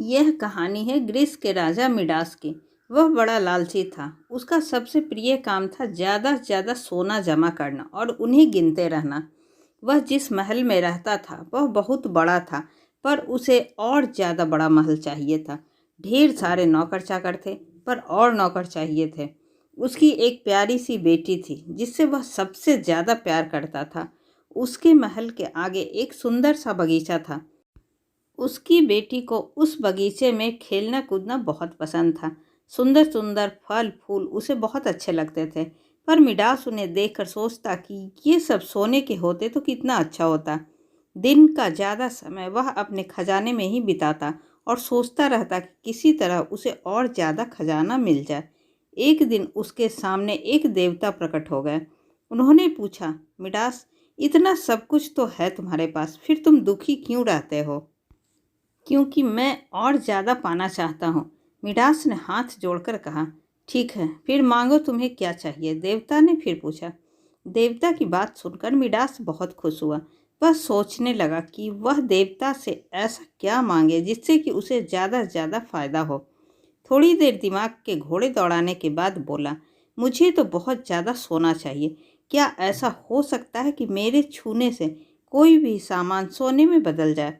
यह कहानी है ग्रीस के राजा मिडास की। वह बड़ा लालची था। उसका सबसे प्रिय काम था ज़्यादा से ज़्यादा सोना जमा करना और उन्हें गिनते रहना। वह जिस महल में रहता था वह बहुत बड़ा था, पर उसे और ज़्यादा बड़ा महल चाहिए था। ढेर सारे नौकर चाकर थे, पर और नौकर चाहिए थे। उसकी एक प्यारी सी बेटी थी जिससे वह सबसे ज़्यादा प्यार करता था। उसके महल के आगे एक सुंदर सा बगीचा था। उसकी बेटी को उस बगीचे में खेलना कूदना बहुत पसंद था। सुंदर सुंदर फल फूल उसे बहुत अच्छे लगते थे। पर मिडास उन्हें देखकर सोचता कि ये सब सोने के होते तो कितना अच्छा होता। दिन का ज़्यादा समय वह अपने खजाने में ही बिताता और सोचता रहता कि किसी तरह उसे और ज़्यादा खजाना मिल जाए। एक दिन उसके सामने एक देवता प्रकट हो गए। उन्होंने पूछा, मिडास, इतना सब कुछ तो है तुम्हारे पास, फिर तुम दुखी क्यों रहते हो? क्योंकि मैं और ज़्यादा पाना चाहता हूँ। मिडास ने हाथ जोड़कर कहा, ठीक है, फिर मांगो, तुम्हें क्या चाहिए? देवता ने फिर पूछा। देवता की बात सुनकर मिडास बहुत खुश हुआ। वह सोचने लगा कि वह देवता से ऐसा क्या मांगे जिससे कि उसे ज़्यादा से ज़्यादा फायदा हो। थोड़ी देर दिमाग के घोड़े दौड़ाने के बाद बोला, मुझे तो बहुत ज़्यादा सोना चाहिए। क्या ऐसा हो सकता है कि मेरे छूने से कोई भी सामान सोने में बदल जाए?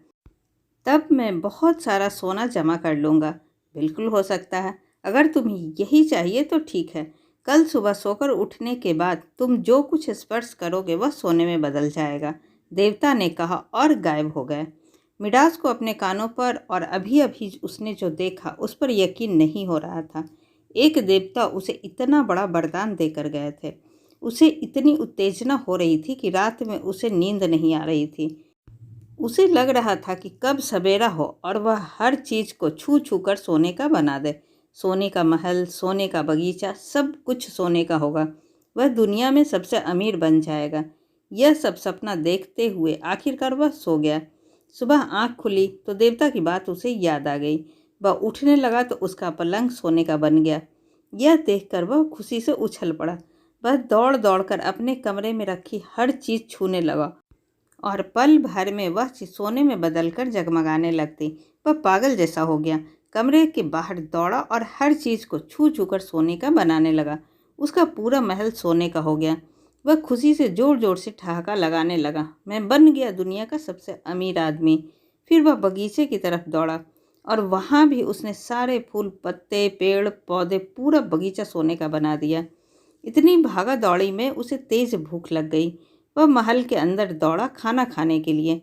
तब मैं बहुत सारा सोना जमा कर लूँगा। बिल्कुल हो सकता है। अगर तुम्हें यही चाहिए तो ठीक है। कल सुबह सोकर उठने के बाद तुम जो कुछ स्पर्श करोगे वह सोने में बदल जाएगा, देवता ने कहा और गायब हो गए। मिडास को अपने कानों पर और अभी अभी उसने जो देखा उस पर यकीन नहीं हो रहा था। एक देवता उसे इतना बड़ा वरदान देकर गए थे। उसे इतनी उत्तेजना हो रही थी कि रात में उसे नींद नहीं आ रही थी। उसे लग रहा था कि कब सवेरा हो और वह हर चीज़ को छू छू कर सोने का बना दे। सोने का महल, सोने का बगीचा, सब कुछ सोने का होगा। वह दुनिया में सबसे अमीर बन जाएगा। यह सब सपना देखते हुए आखिरकार वह सो गया। सुबह आँख खुली तो देवता की बात उसे याद आ गई। वह उठने लगा तो उसका पलंग सोने का बन गया। यह देखकर वह खुशी से उछल पड़ा। वह दौड़ दौड़ कर अपने कमरे में रखी हर चीज़ छूने लगा और पल भर में वह सोने में बदलकर जगमगाने लगती। वह पागल जैसा हो गया। कमरे के बाहर दौड़ा और हर चीज़ को छू छू कर सोने का बनाने लगा। उसका पूरा महल सोने का हो गया। वह खुशी से जोर जोर से ठहाका लगाने लगा, मैं बन गया दुनिया का सबसे अमीर आदमी। फिर वह बगीचे की तरफ दौड़ा और वहाँ भी उसने सारे फूल, पत्ते, पेड़ पौधे, पूरा बगीचा सोने का बना दिया। इतनी भागा दौड़ी में उसे तेज भूख लग गई। वह महल के अंदर दौड़ा खाना खाने के लिए।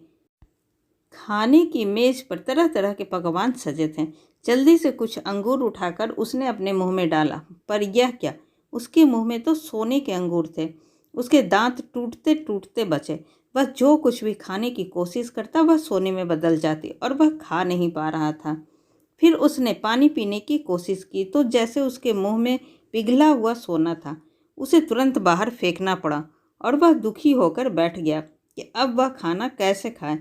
खाने की मेज पर तरह तरह के पकवान सजे थे। जल्दी से कुछ अंगूर उठाकर उसने अपने मुंह में डाला, पर यह क्या, उसके मुंह में तो सोने के अंगूर थे। उसके दांत टूटते टूटते बचे। वह जो कुछ भी खाने की कोशिश करता वह सोने में बदल जाती और वह खा नहीं पा रहा था। फिर उसने पानी पीने की कोशिश की तो जैसे उसके मुंह में पिघला हुआ सोना था। उसे तुरंत बाहर फेंकना पड़ा और वह दुखी होकर बैठ गया कि अब वह खाना कैसे खाए।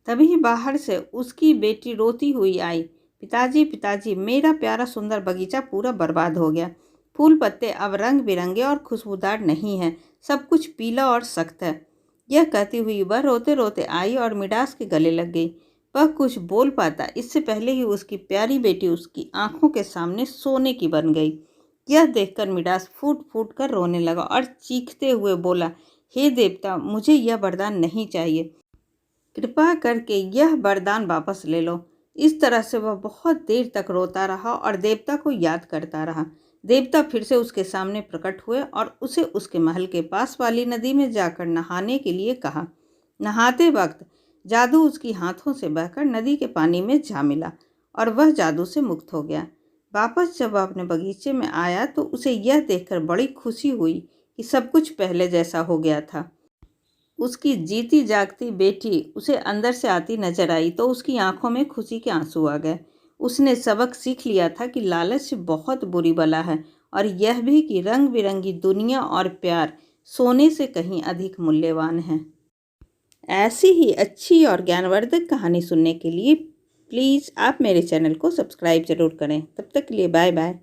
तभी बाहर से उसकी बेटी रोती हुई आई, पिताजी पिताजी, मेरा प्यारा सुंदर बगीचा पूरा बर्बाद हो गया। फूल पत्ते अब रंग बिरंगे और खुशबूदार नहीं हैं, सब कुछ पीला और सख्त है। यह कहती हुई वह रोते रोते आई और मिडास के गले लग गई। वह कुछ बोल पाता इससे पहले ही उसकी प्यारी बेटी उसकी आंखों के सामने सोने की बन गई। यह देखकर मिडास फूट फूट कर रोने लगा और चीखते हुए बोला, हे देवता, मुझे यह वरदान नहीं चाहिए। कृपा करके यह वरदान वापस ले लो। इस तरह से वह बहुत देर तक रोता रहा और देवता को याद करता रहा। देवता फिर से उसके सामने प्रकट हुए और उसे उसके महल के पास वाली नदी में जाकर नहाने के लिए कहा। नहाते वक्त जादू उसकी हाथों से बहकर नदी के पानी में जा मिला और वह जादू से मुक्त हो गया। वापस जब वह अपने बगीचे में आया तो उसे यह देखकर बड़ी खुशी हुई कि सब कुछ पहले जैसा हो गया था। उसकी जीती जागती बेटी उसे अंदर से आती नजर आई तो उसकी आंखों में खुशी के आंसू आ गए। उसने सबक सीख लिया था कि लालच बहुत बुरी बला है और यह भी कि रंग बिरंगी दुनिया और प्यार सोने से कहीं अधिक मूल्यवान है। ऐसी ही अच्छी और ज्ञानवर्धक कहानी सुनने के लिए प्लीज़ आप मेरे चैनल को सब्सक्राइब ज़रूर करें। तब तक के लिए बाय बाय।